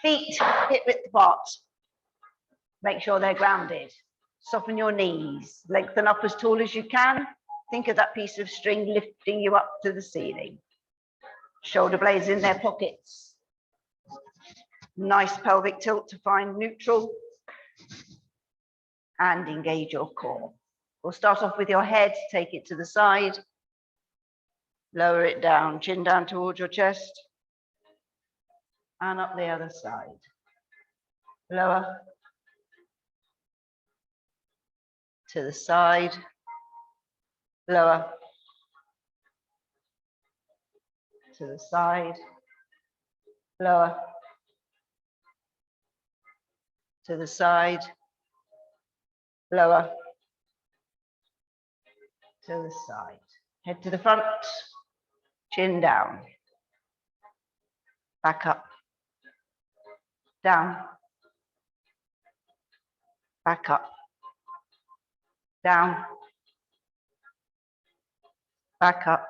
Feet hip width apart. Make sure they're grounded. Soften your knees. Lengthen up as tall as you can. Think of that piece of string lifting you up to the ceiling. Shoulder blades in their pockets. Nice pelvic tilt to find neutral. And engage your core. We'll start off with your head. Take it to the side. Lower it down. Chin down towards your chest. And up the other side. Lower. To the side. Lower. To the side. Lower. To the side. Lower. To the side. Head to the front. Chin down. Back up. Down. Back up. Down. Back up.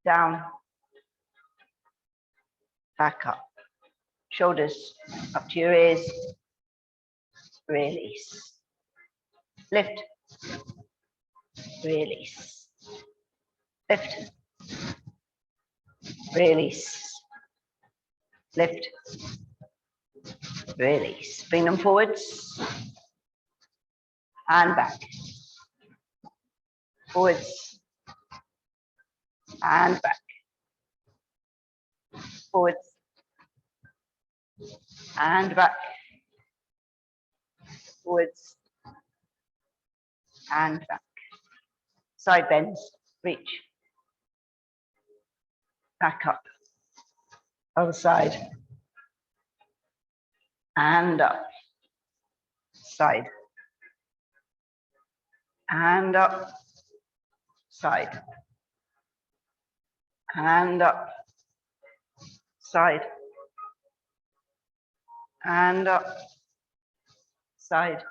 Down. Back up. Shoulders up to your ears. Release. Lift. Release. Lift. Release. Lift. Release. Bring them forwards. And back. Forwards. And back. Forwards. And back. Forwards. And back. Side bends. Reach. Back up. Other side. And up. Side. And up. Side. And up. Side. And up. Side.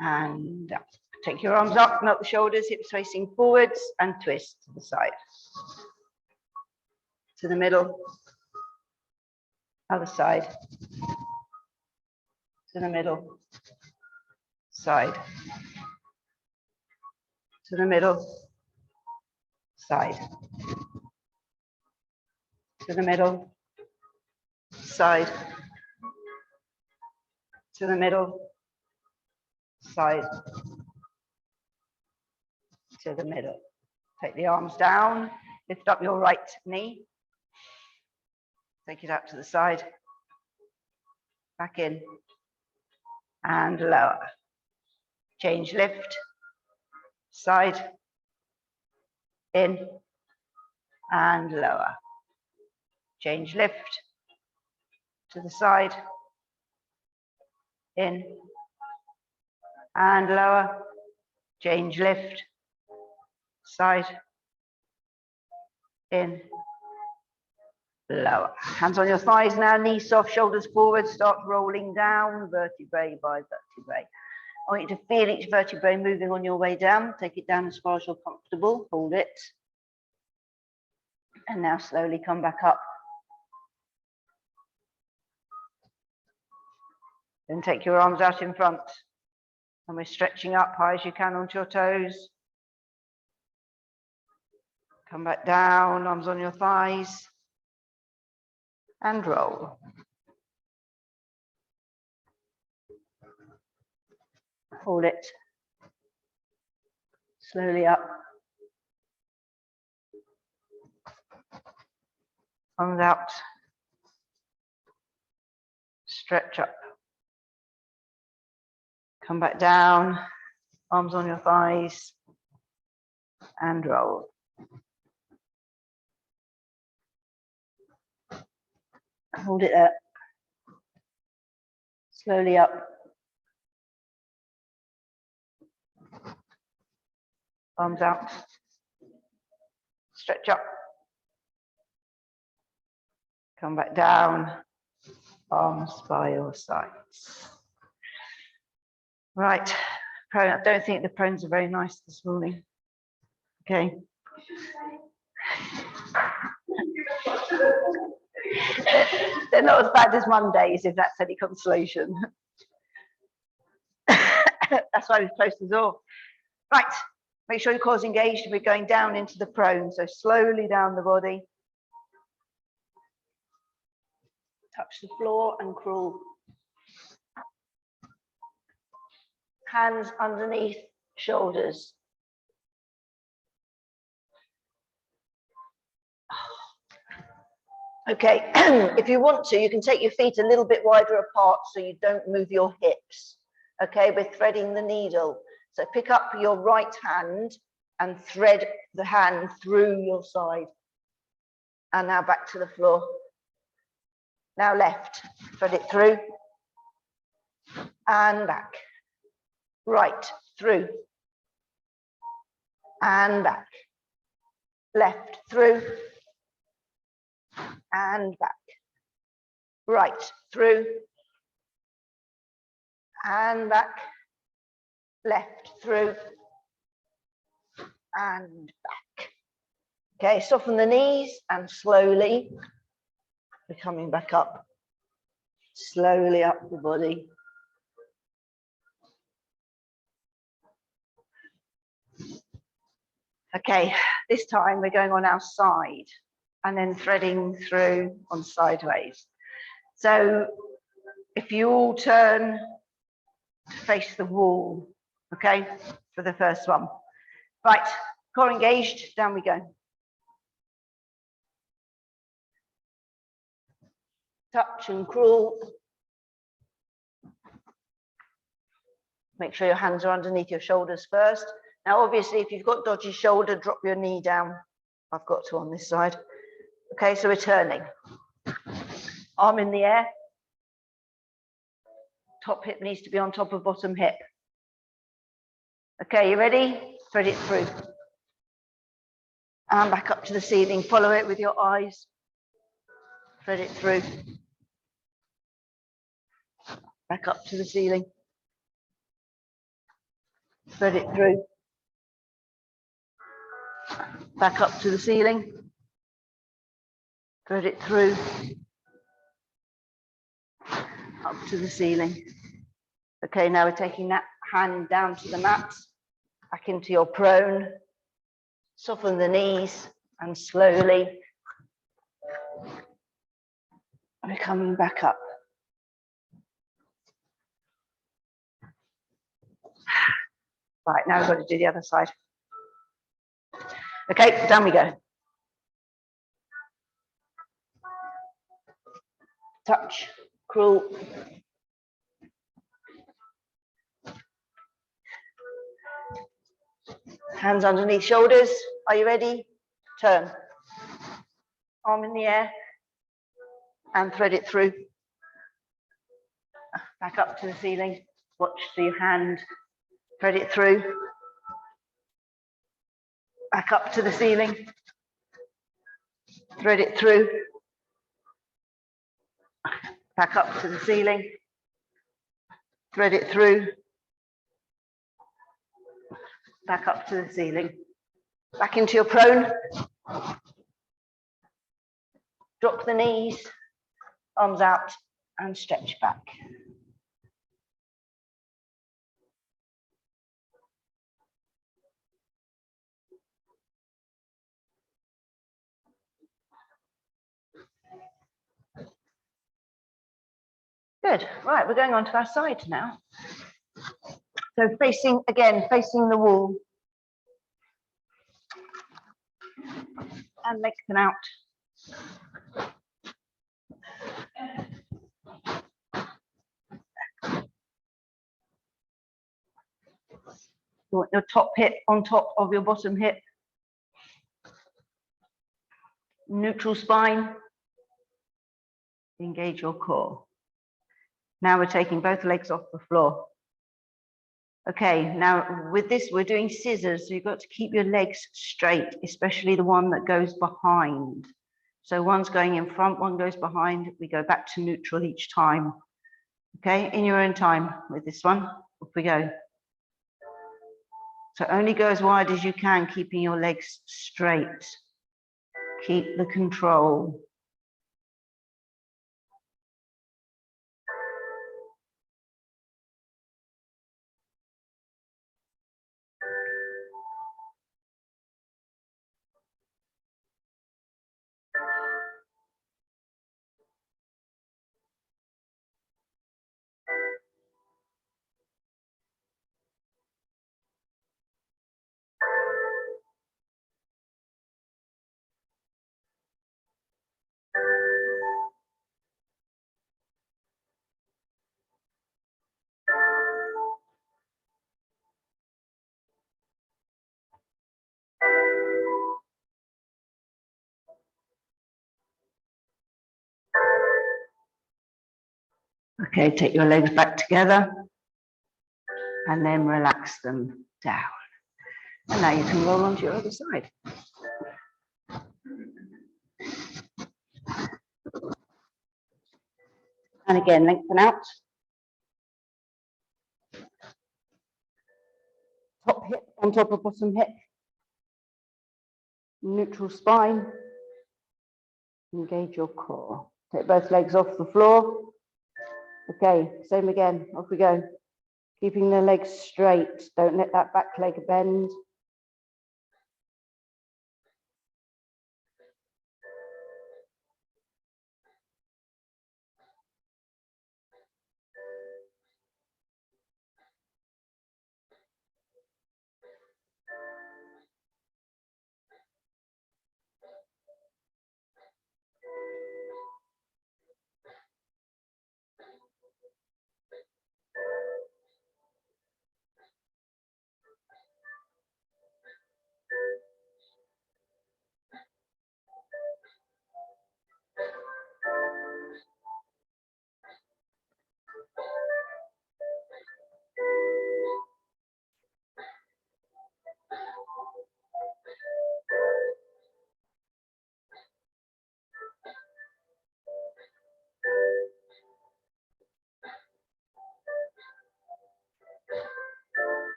And up. Take your arms up, melt the shoulders, hips facing forwards, and twist to the side. To the middle. Other side. To the middle. Side. To the middle. Side. To the middle. Side. To the middle. Side. To the middle. Take the arms down. Lift up your right knee. Take it out to the side. Back in. And lower. Change lift. Side. In. And lower. Change lift. To the side. In. And lower. Change lift. Side. In. Lower. Hands on your thighs now, knees soft, shoulders forward, start rolling down, vertebrae by vertebrae. I want you to feel each vertebrae moving on your way down. Take it down as far as you're comfortable, hold it. And now slowly come back up. Then take your arms out in front. And we're stretching up high as you can onto your toes. Come back down, arms on your thighs. And roll. Hold it. Slowly up. Arms out. Stretch up. Come back down, arms on your thighs, and roll. Hold it there. Slowly up. Arms out. Stretch up. Come back down, arms by your sides. Right, I don't think the prones are very nice this morning. Okay. They're not as bad as Mondays, if that's any consolation. That's why we've closed the door. Right, make sure your core's engaged. We're going down into the prone, so slowly down the body. Touch the floor and crawl. Hands underneath shoulders. Okay, if you want to, you can take your feet a little bit wider apart so you don't move your hips. Okay, we're threading the needle. So pick up your right hand and thread the hand through your side. And now back to the floor. Now left, thread it through and back. Right, through and back. Left, through and back. Right, through and back. Left, through and back. Okay, soften the knees and slowly we're coming back up. Slowly up the body. Okay, this time we're going on our side and then threading through on sideways. So if you all turn to face the wall, okay, for the first one. Right, core engaged, down we go. Touch and crawl. Make sure your hands are underneath your shoulders first. Now, obviously, if you've got dodgy shoulder, drop your knee down. I've got to on this side. Okay, so we're turning. Arm in the air. Top hip needs to be on top of bottom hip. Okay, you ready? Thread it through. And back up to the ceiling. Follow it with your eyes. Thread it through. Back up to the ceiling. Thread it through. Back up to the ceiling. Thread it through. Up to the ceiling. Okay, now we're taking that hand down to the mat, back into your prone. Soften the knees and slowly we're coming back up. Right, now we've got to do the other side. Okay, down we go. Touch, crawl. Hands underneath shoulders. Are you ready? Turn. Arm in the air and thread it through. Back up to the ceiling. Watch the hand. Thread it through. Back up to the ceiling. Thread it through. Back up to the ceiling. Thread it through. Back up to the ceiling. Back into your prone. Drop the knees, arms out, and stretch back. Good. Right, we're going on to our side now. So facing, again, facing the wall. And lengthen out. You want your top hip on top of your bottom hip. Neutral spine. Engage your core. Now we're taking both legs off the floor. Okay, now with this, we're doing scissors, so you've got to keep your legs straight, especially the one that goes behind. So one's going in front, one goes behind. We go back to neutral each time. Okay, in your own time with this one. Off we go. So only go as wide as you can, keeping your legs straight. Keep the control. Okay, take your legs back together and then relax them down. And now you can roll onto your other side. And again, lengthen out. Top hip on top of bottom hip. Neutral spine. Engage your core. Take both legs off the floor. Okay, same again, off we go. Keeping the legs straight, don't let that back leg bend.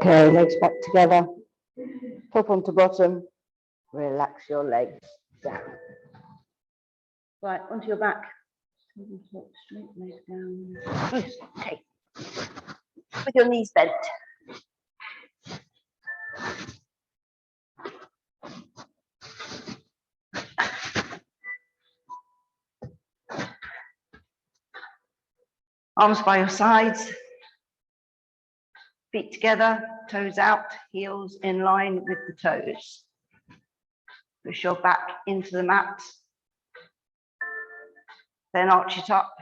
Okay, legs back together, top onto bottom, relax your legs down. Right, onto your back. Straight leg down. Okay, with your knees bent. Arms by your sides, feet together, toes out, heels in line with the toes. Push your back into the mat, then arch it up.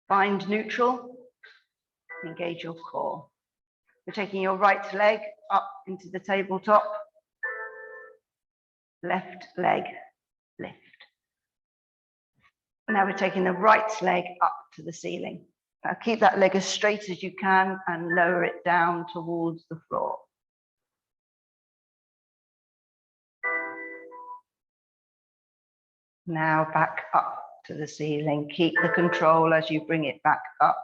Find neutral, engage your core. We're taking your right leg up into the tabletop, left leg lift. Now we're taking the right leg up to the ceiling. Now keep that leg as straight as you can and lower it down towards the floor. Now back up to the ceiling. Keep the control as you bring it back up.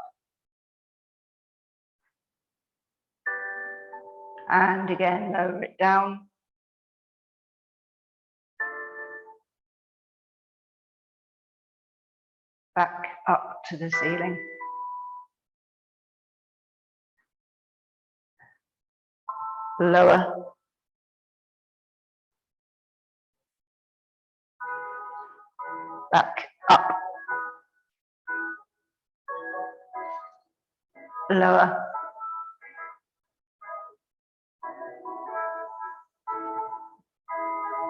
And again, lower it down. Back up to the ceiling. Lower. Back up. Lower.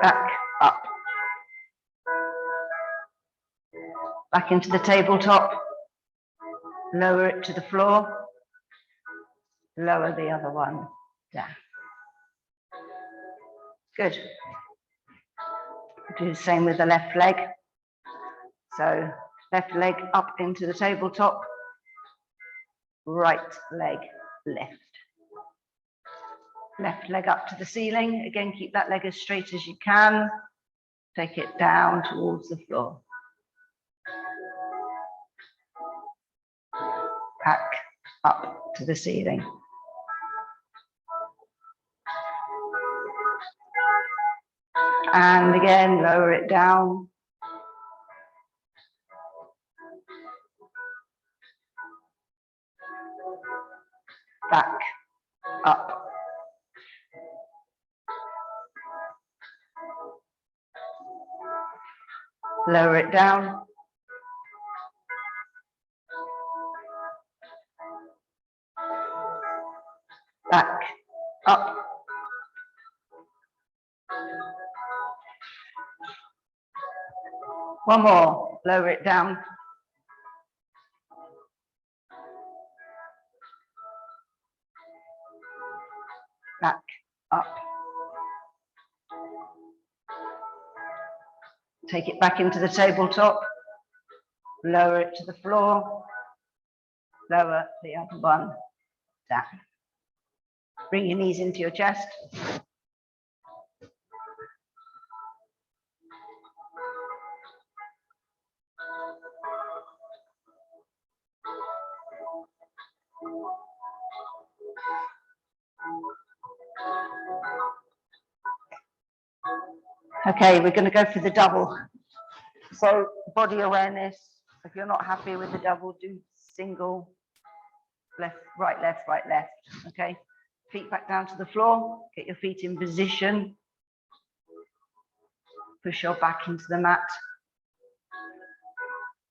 Back up. Back into the tabletop. Lower it to the floor. Lower the other one down. Good. Do the same with the left leg. So left leg up into the tabletop. Right leg lift. Left leg up to the ceiling. Again, keep that leg as straight as you can. Take it down towards the floor. Back up to the ceiling. And again, lower it down. Back up. Lower it down. Back up. One more. Lower it down. Back up. Take it back into the tabletop. Lower it to the floor. Lower the other one down. Bring your knees into your chest. Okay, we're going to go for the double. So body awareness. If you're not happy with the double, do single, left, right, left, right, left. Okay, feet back down to the floor. Get your feet in position. Push your back into the mat.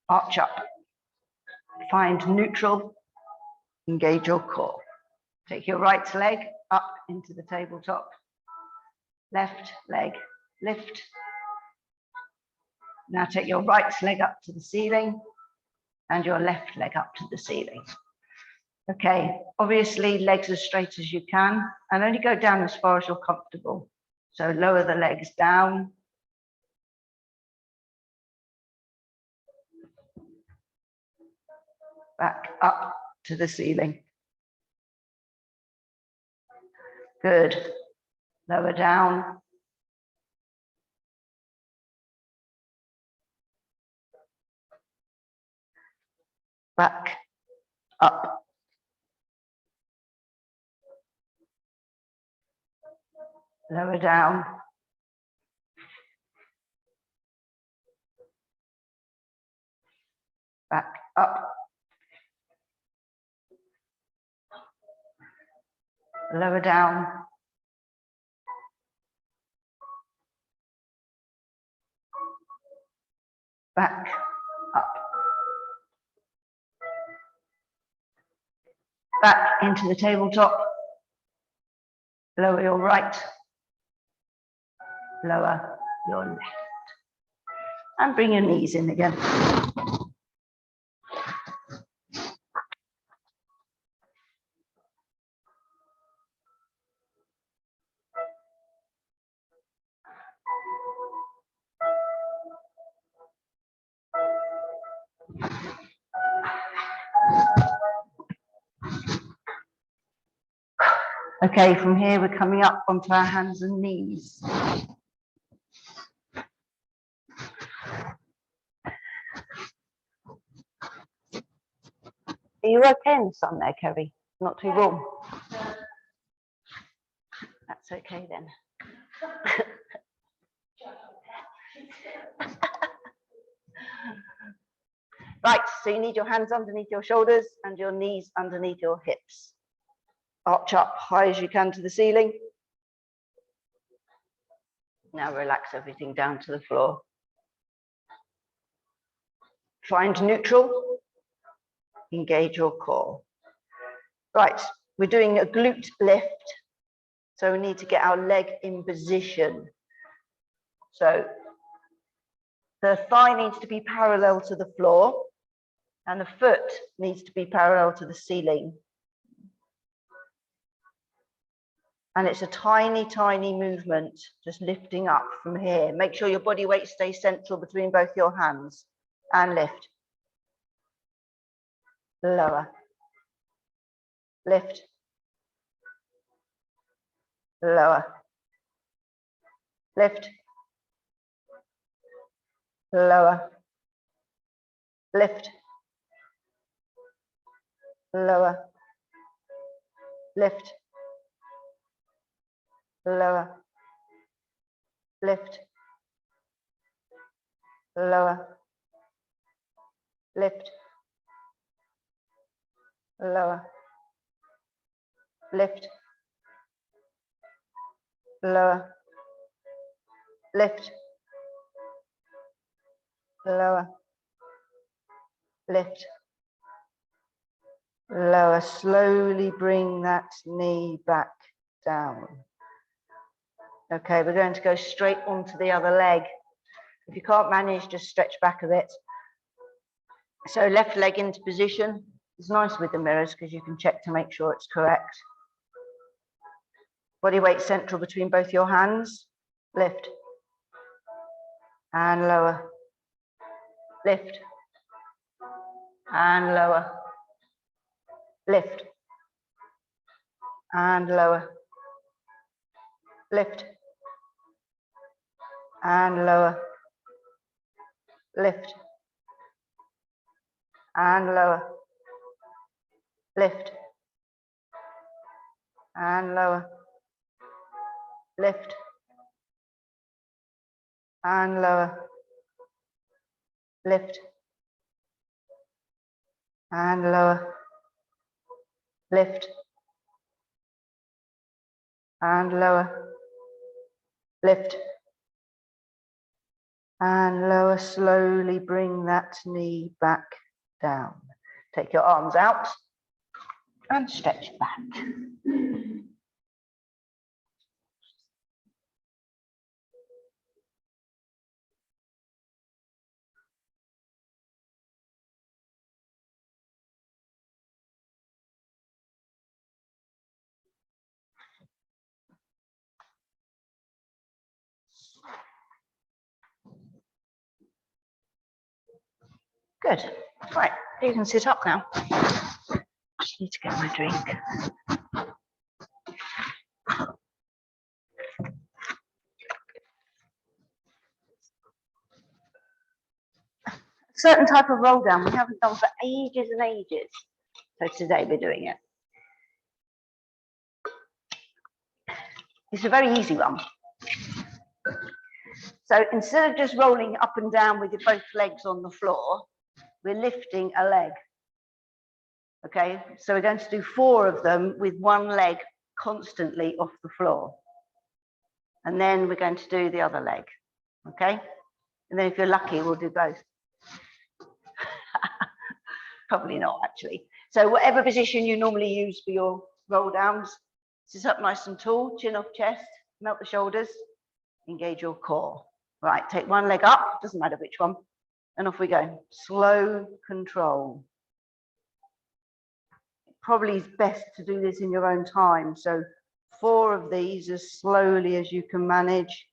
Arch up. Find neutral. Engage your core. Take your right leg up into the tabletop. Left leg lift. Now take your right leg up to the ceiling and your left leg up to the ceiling. Okay, obviously legs as straight as you can and only go down as far as you're comfortable. So lower the legs down. Back up to the ceiling. Good. Lower down. Back up. Lower down. Back up. Lower down. Back up. Back into the tabletop. Lower your right. Lower your left. And bring your knees in again. Okay, from here we're coming up onto our hands and knees. Are you okay in the sun there, Kerry? Not too warm? That's okay then. Right, so you need your hands underneath your shoulders and your knees underneath your hips. Arch up high as you can to the ceiling. Now relax everything down to the floor. Find neutral. Engage your core. Right, we're doing a glute lift. So we need to get our leg in position. So the thigh needs to be parallel to the floor and the foot needs to be parallel to the ceiling. And it's a tiny, tiny movement, just lifting up from here. Make sure your body weight stays central between both your hands and lift. Lower. Lift. Lower. Lift. Lower. Lift. Lower. Lift. Lower. Lift. Lower. Lift. Lower. Lift. Lower. Lift. Lower. Lift. Lower. Slowly bring that knee back down. Okay, we're going to go straight onto the other leg. If you can't manage, just stretch back a bit. So left leg into position. It's nice with the mirrors because you can check to make sure it's correct. Body weight central between both your hands. Lift. and lower, lift, and lower, lift, and lower, lift, and lower, lift, and lower, lift, and lower, lift, and lower, lift, and lower, lift, and lower, lift, and lower. Slowly bring that knee back down. Take your arms out and stretch back. Good. Right, you can sit up now. I just need to get my drink. Certain type of roll down we haven't done for ages and ages. So today we're doing it. It's a very easy one. So instead of just rolling up and down with your both legs on the floor, we're lifting a leg. Okay, so we're going to do 4 of them with one leg constantly off the floor. And then we're going to do the other leg. Okay, and then if you're lucky, we'll do both. Probably not, actually. So whatever position you normally use for your roll downs, sit up nice and tall, chin off chest, melt the shoulders, engage your core. Right, take one leg up, doesn't matter which one, and off we go. Slow control. Probably is best to do this in your own time. So 4 of these as slowly as you can manage.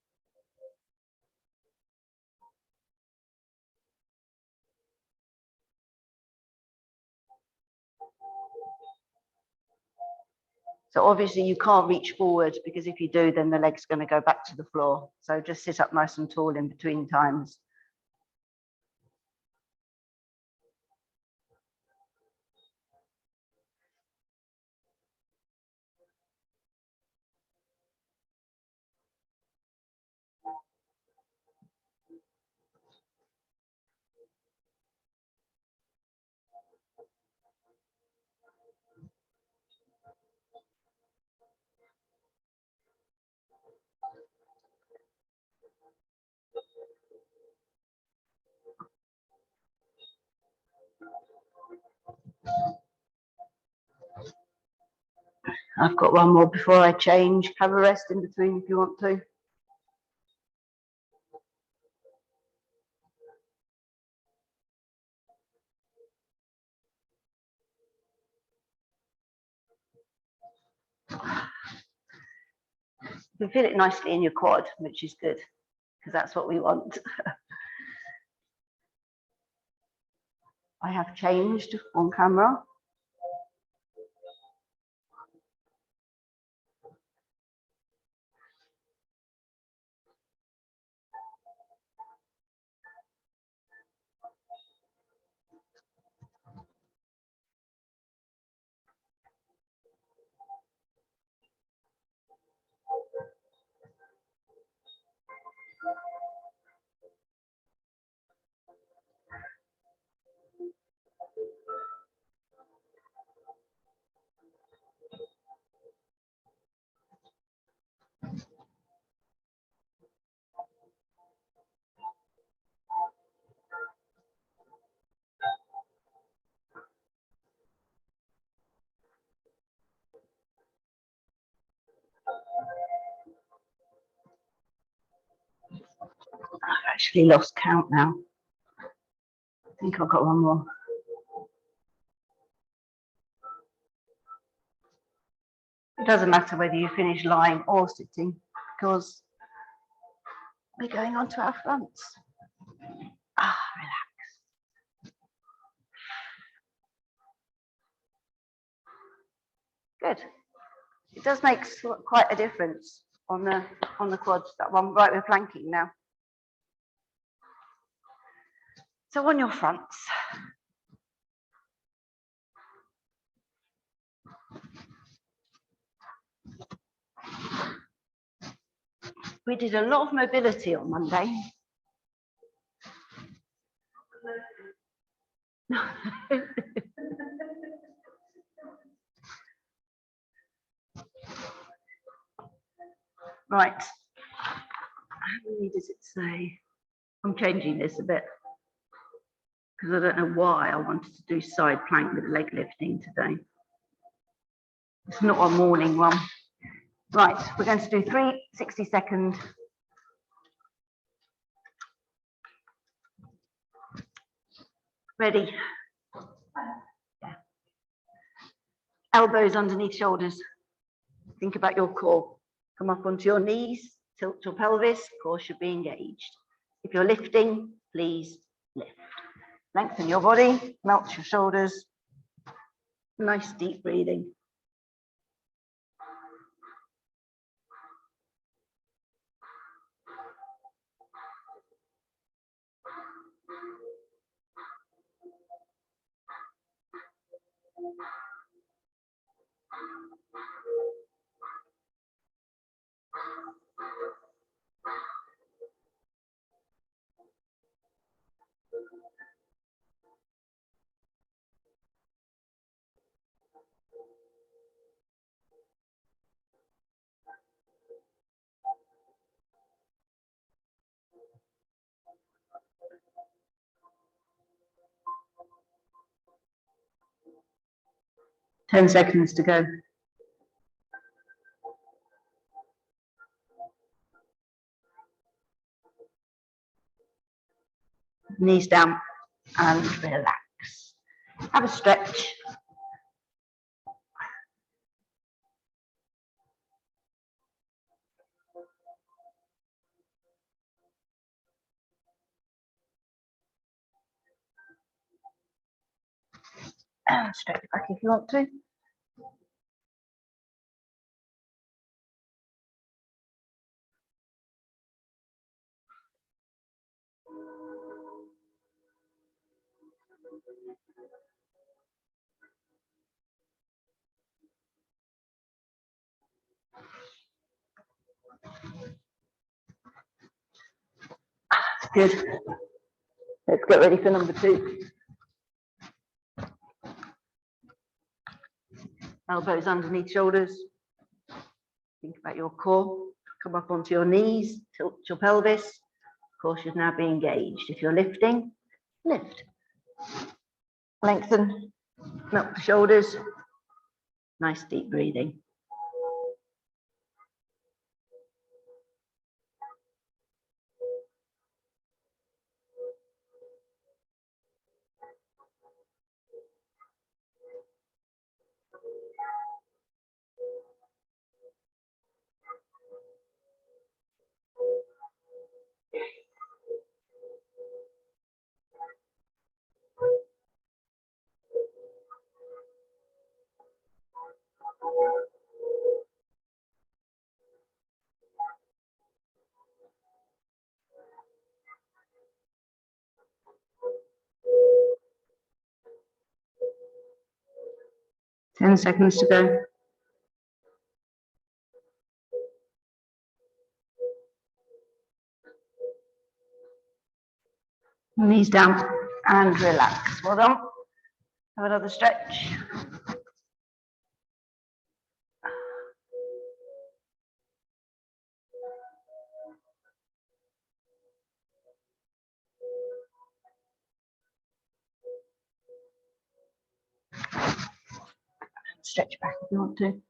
So obviously you can't reach forward, because if you do, then the leg's going to go back to the floor. So just sit up nice and tall in between times. I've got one more before I change. Have a rest in between if you want to. You can feel it nicely in your quad, which is good, because that's what we want. I have changed on camera. I've actually lost count now. I think I've got one more. It doesn't matter whether you finish lying or sitting, because we're going on to our fronts. It does make quite a difference on the quads. That one, right, we're planking now. So on your fronts. We did a lot of mobility on Monday. Right. How many does it say? I'm changing this a bit because I don't know why I wanted to do side plank with leg lifting today. It's not a morning one. Right, we're going to do 3 60-second. Ready? Yeah. Elbows underneath shoulders. Think about your core. Come up onto your knees, tilt your pelvis, core should be engaged. If you're lifting, please lift. Lengthen your body, melt your shoulders. Nice deep breathing. Ten seconds to go. Knees down and relax. Have a stretch. Stretch back if you want to. Good. Let's get ready for number 2. Elbows underneath shoulders. Think about your core. Come up onto your knees, tilt your pelvis. Core should now be engaged. If you're lifting, lift. Lengthen, melt the shoulders. Nice deep breathing. Ten seconds to go. Knees down and relax. Well done. Have another stretch. Stretch back if you want to.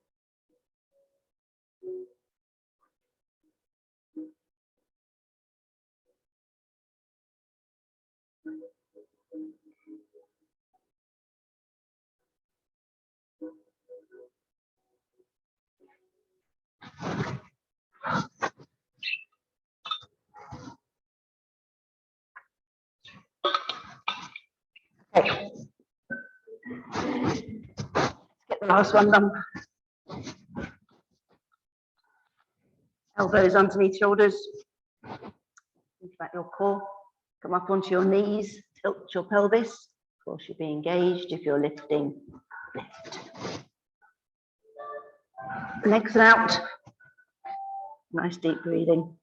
Okay. Let's get the last one done. Elbows underneath shoulders. Think about your core. Come up onto your knees, tilt your pelvis. Of course, you'll be engaged if you're lifting. Lift. Legs out. Nice deep breathing.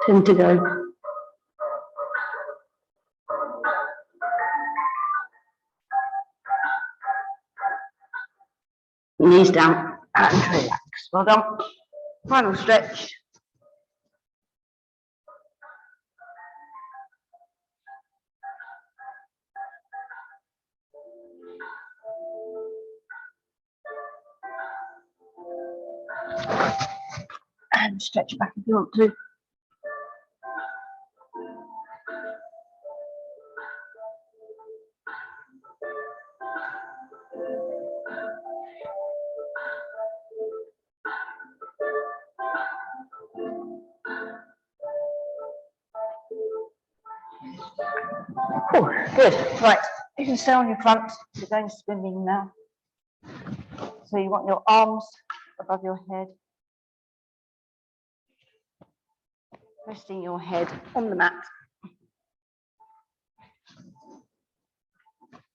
Time to go. Knees down and relax. Well done. Final stretch. And stretch back if you want to. Oh, good. Right, you can stay on your front. You're going swimming now. So you want your arms above your head. Resting your head on the mat.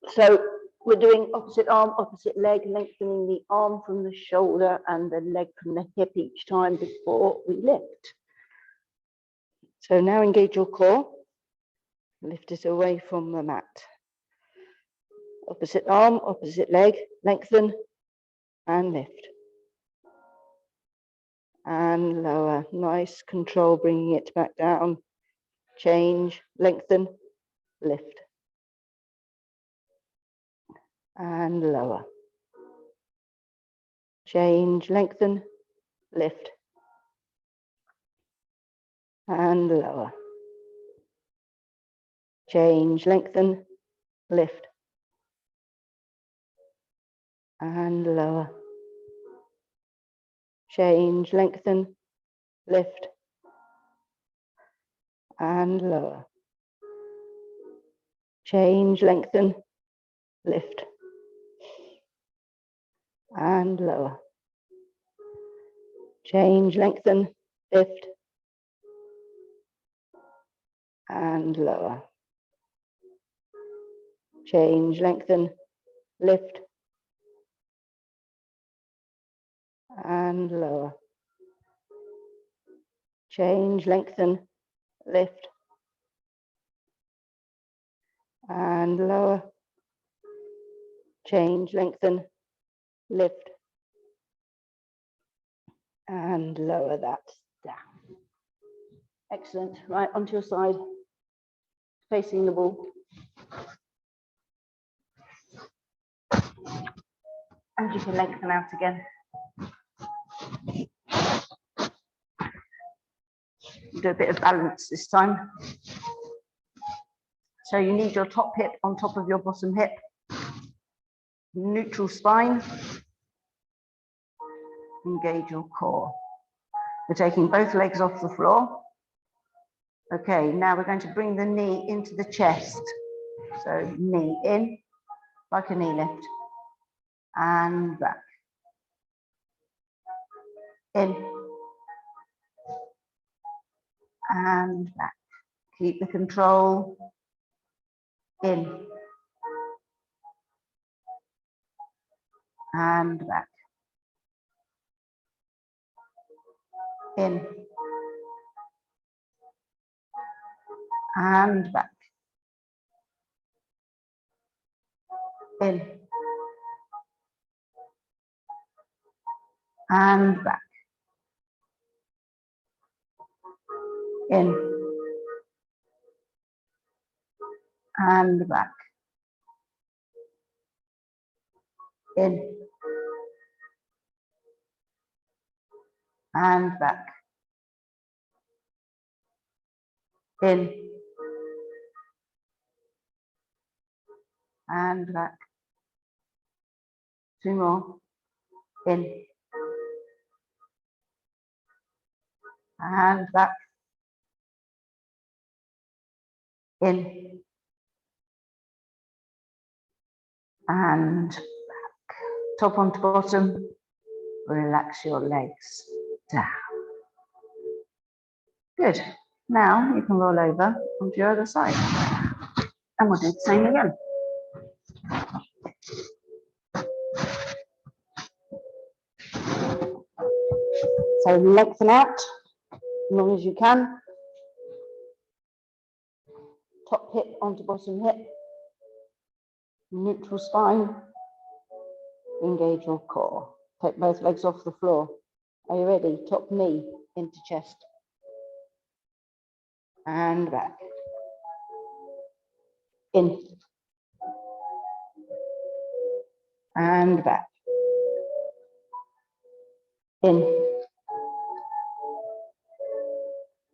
So we're doing opposite arm, opposite leg, lengthening the arm from the shoulder and the leg from the hip each time before we lift. So now engage your core. Lift it away from the mat. Opposite arm, opposite leg, lengthen and lift. And lower. Nice control, bringing it back down. Change, lengthen, lift. And lower. Change, lengthen, lift. And lower. Change, lengthen, lift. And lower. Change, lengthen, lift. And lower. Change, lengthen, lift. And lower. Change, lengthen, lift. And lower. Change, lengthen, lift. And lower. Change, lengthen, lift. And lower. Change, lengthen, lift. And lower that down. Excellent. Right, onto your side, facing the wall. And you can lengthen out again. Do a bit of balance this time. So you need your top hip on top of your bottom hip. Neutral spine. Engage your core. We're taking both legs off the floor. Okay, now we're going to bring the knee into the chest. So knee in, like a knee lift. And back. In. And back. Keep the control. In. And back. In. And back. In. And back. in, and back, in, and back, in, and back. Two more, in, and back, in, and back. Top onto bottom, relax your legs down. Good. Now you can roll over onto your other side. And we'll do the same again. So lengthen out as long as you can. Top hip onto bottom hip. Neutral spine. Engage your core. Take both legs off the floor. Are you ready? Top knee into chest. And back. In. And back. In.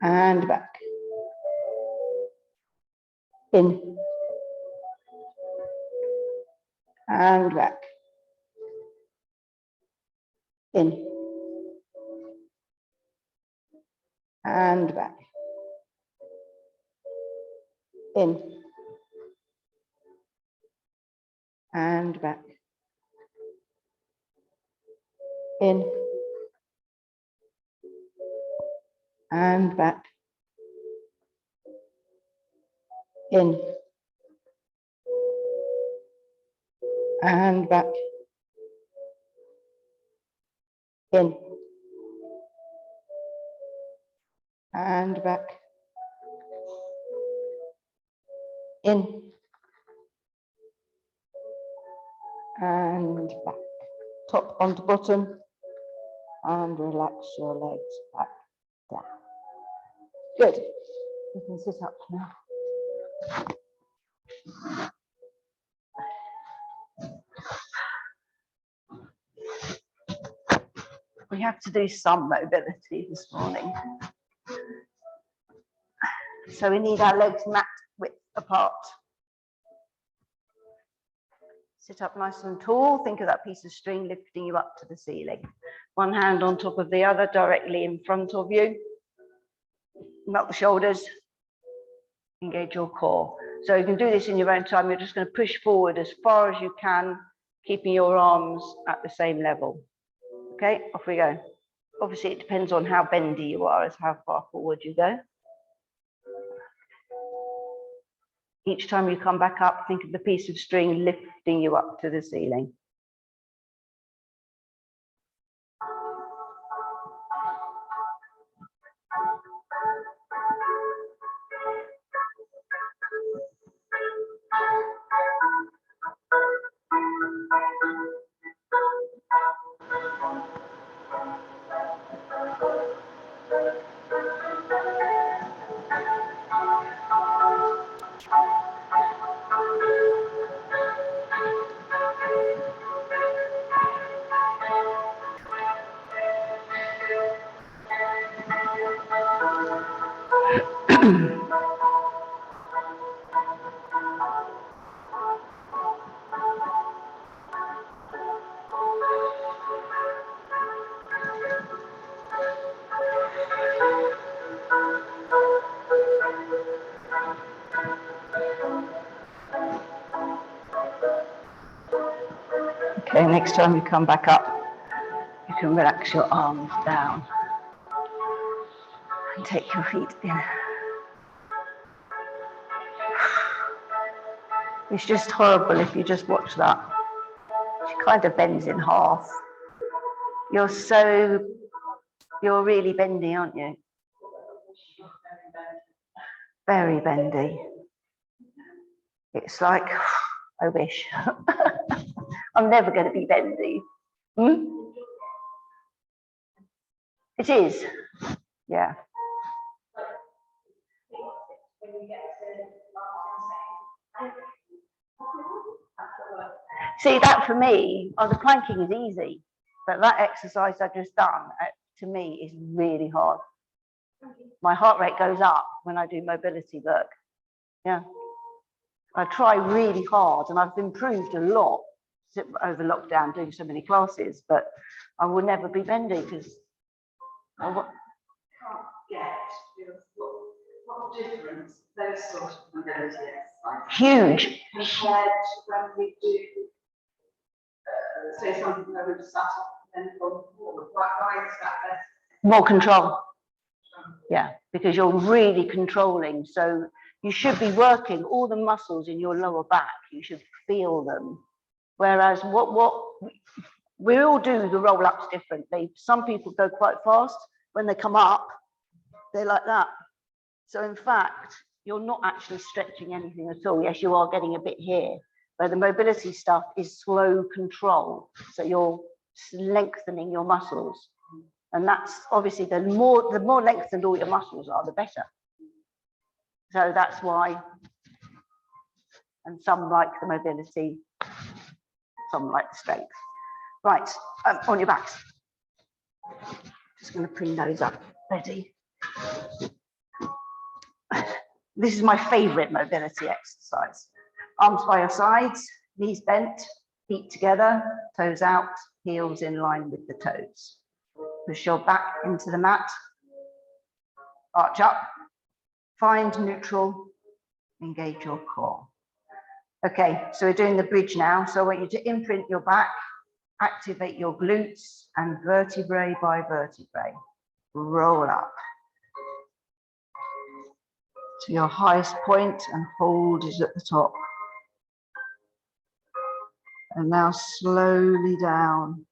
And back. In. And back. In. And back. In. And back. In. And back. In. And back. In. And back. In. And back. Top onto bottom. And relax your legs back down. Good. You can sit up now. We have to do some mobility this morning. So we need our legs mat width apart. Sit up nice and tall. Think of that piece of string lifting you up to the ceiling. One hand on top of the other, directly in front of you. Melt the shoulders. Engage your core. So you can do this in your own time. You're just going to push forward as far as you can, keeping your arms at the same level. Okay, off we go. Obviously, it depends on how bendy you are as how far forward you go. Each time you come back up, think of the piece of string lifting you up to the ceiling. Okay, next time you come back up, you can relax your arms down and take your feet in. It's just horrible if you just watch that. She kind of bends in half. You're really bendy, aren't you? Very bendy. It's like, I wish. I'm never going to be bendy. It is, yeah. See, that for me, the planking is easy, but that exercise I've just done, to me, is really hard. My heart rate goes up when I do mobility work. Yeah. I try really hard, and I've improved a lot over lockdown doing so many classes, but I will never be bending because I can't get what difference those sort of mobility exercises. Huge. Compared to when we do, say something where we've sat up and then gone forward. Why is that better? More control. Yeah, because you're really controlling. So you should be working all the muscles in your lower back. You should feel them. Whereas we all do the roll ups differently. Some people go quite fast. When they come up, they're like that. So in fact, you're not actually stretching anything at all. Yes, you are getting a bit here, but the mobility stuff is slow control. So you're lengthening your muscles. And that's obviously the more lengthened all your muscles are, the better. So that's why, and some like the mobility, some like the strength. Right, on your backs. Just going to bring those up, ready. This is my favorite mobility exercise. Arms by your sides, knees bent, feet together, toes out, heels in line with the toes. Push your back into the mat, arch up, find neutral, engage your core. Okay, so we're doing the bridge now. So I want you to imprint your back, activate your glutes, and vertebrae by vertebrae, roll up to your highest point and hold it at the top. And now slowly down.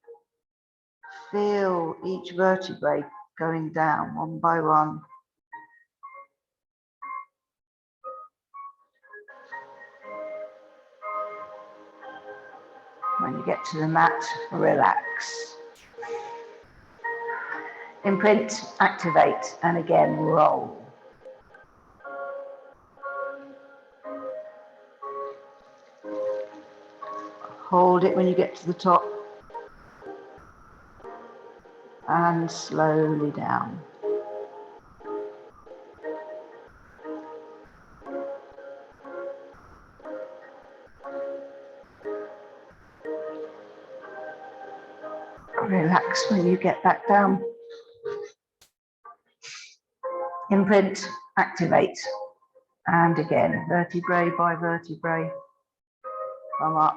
Feel each vertebrae going down one by one. When you get to the mat, relax. Imprint, activate, and again, roll. Hold it when you get to the top. And slowly down. Relax when you get back down. Imprint, activate, and again, vertebrae by vertebrae, come up.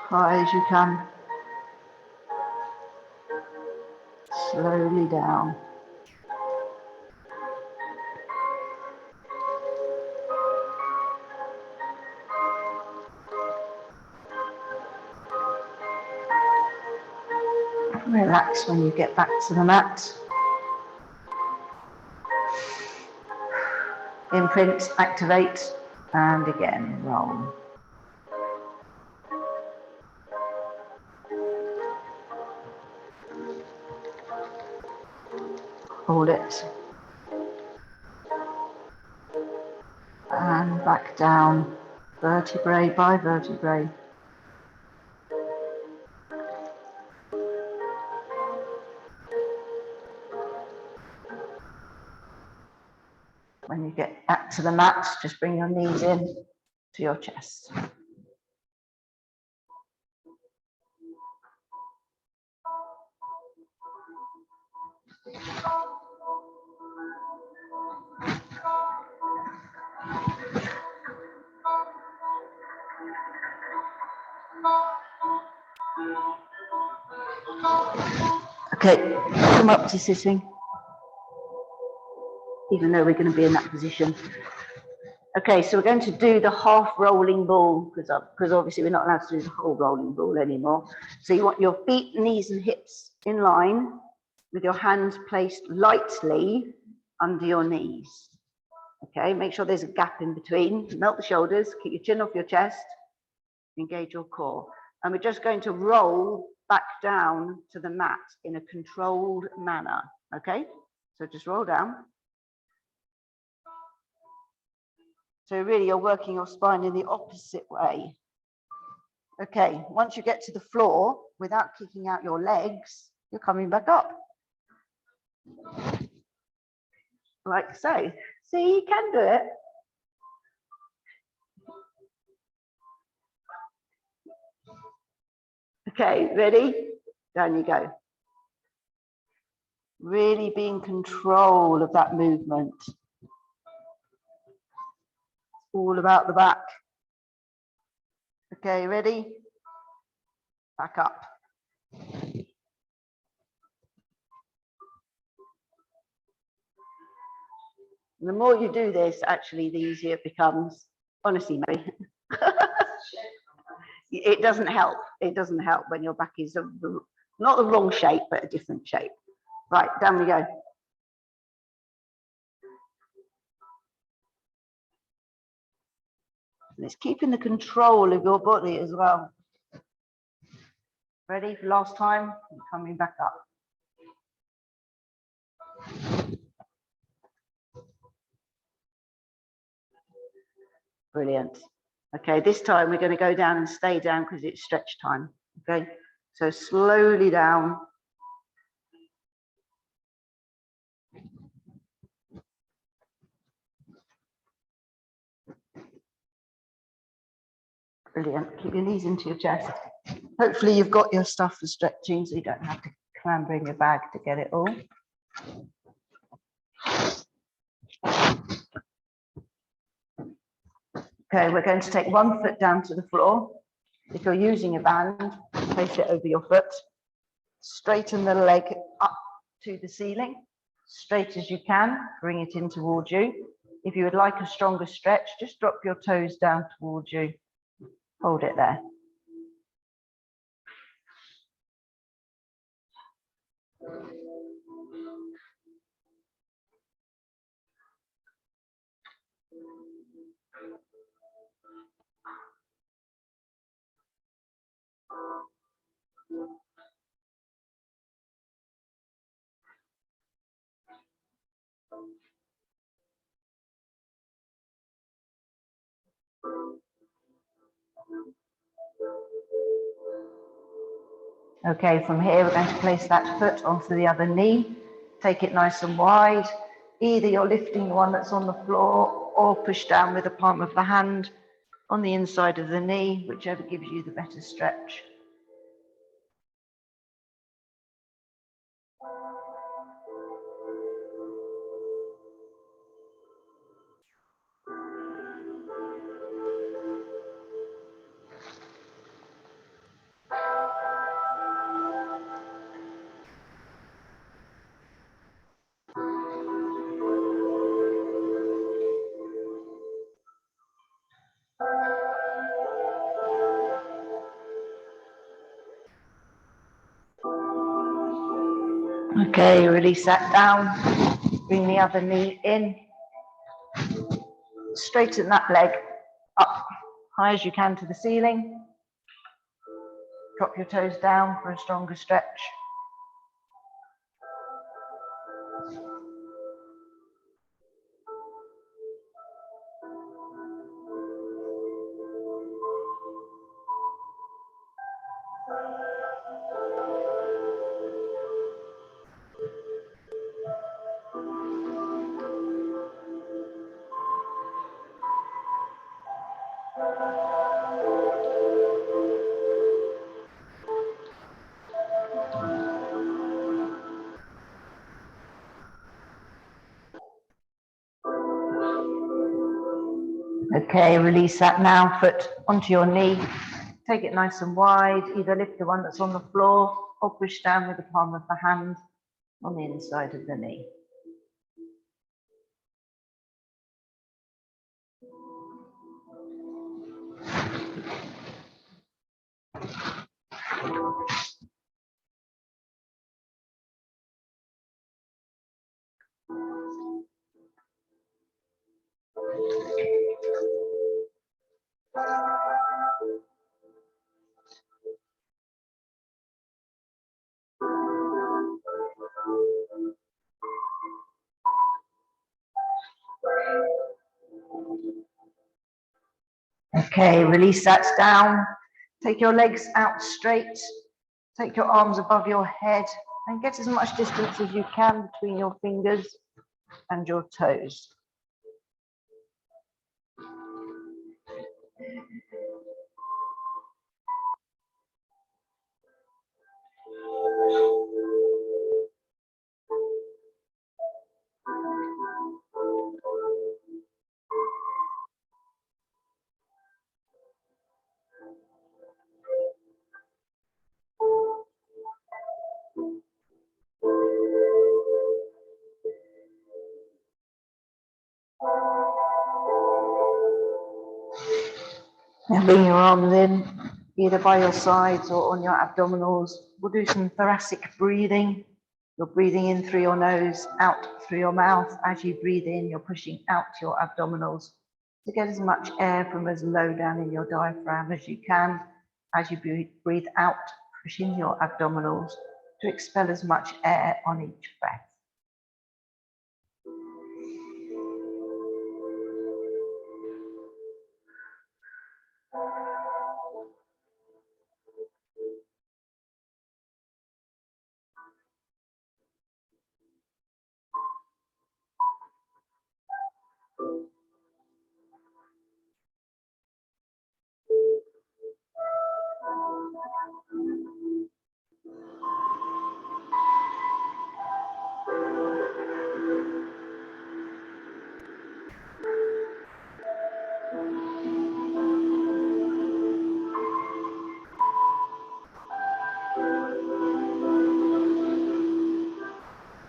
High as you can. Slowly down. Relax when you get back to the mat. Imprint, activate, and again, roll. Hold it. And back down, vertebrae by vertebrae. When you get back to the mat, just bring your knees in to your chest. Okay, come up to sitting, even though we're going to be in that position. Okay, so we're going to do the half rolling ball, because obviously we're not allowed to do the whole rolling ball anymore. So you want your feet, knees and hips in line with your hands placed lightly under your knees. Okay, make sure there's a gap in between. Melt the shoulders, keep your chin off your chest, engage your core. And we're just going to roll back down to the mat in a controlled manner. Okay, so just roll down. So really you're working your spine in the opposite way. Okay, once you get to the floor, without kicking out your legs, you're coming back up. Like so. See, you can do it. Okay, ready? Down you go. Really be in control of that movement. All about the back. Okay, ready? Back up. The more you do this, actually, the easier it becomes. Honestly, Mary. It doesn't help. It doesn't help when your back is not the wrong shape, but a different shape. Right, down we go. And it's keeping the control of your body as well. Ready for last time? I'm coming back up. Brilliant. Okay, this time we're going to go down and stay down because it's stretch time. Okay, so slowly down. Brilliant. Keep your knees into your chest. Hopefully you've got your stuff for stretching so you don't have to clamber in your bag to get it all. Okay, we're going to take one foot down to the floor. If you're using a band, place it over your foot. Straighten the leg up to the ceiling, straight as you can, bring it in towards you. If you would like a stronger stretch, just drop your toes down towards you. Hold it there. Okay, from here we're going to place that foot onto the other knee. Take it nice and wide. Either you're lifting the one that's on the floor or push down with the palm of the hand on the inside of the knee, whichever gives you the better stretch. Okay, release that down. Bring the other knee in. Straighten that leg up high as you can to the ceiling. Drop your toes down for a stronger stretch. Okay, release that now, foot onto your knee. Take it nice and wide, either lift the one that's on the floor or push down with the palm of the hand on the inside of the knee. Okay, release that down. Take your legs out straight. Take your arms above your head and get as much distance as you can between your fingers and your toes. Now bring your arms in, either by your sides or on your abdominals. We'll do some thoracic breathing. You're breathing in through your nose, out through your mouth. As you breathe in, you're pushing out your abdominals to get as much air from as low down in your diaphragm as you can. As you breathe out, push in your abdominals to expel as much air on each breath.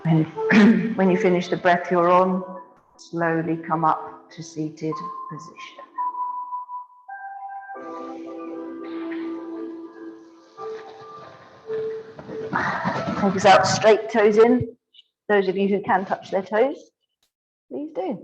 And when you finish the breath you're on, slowly come up to seated position. Legs out straight, toes in. Those of you who can touch their toes, please do.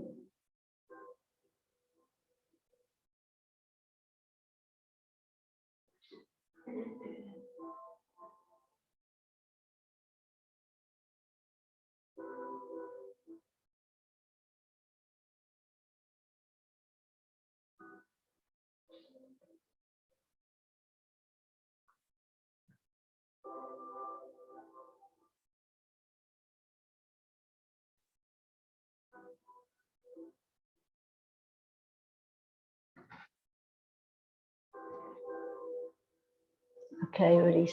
Okay, release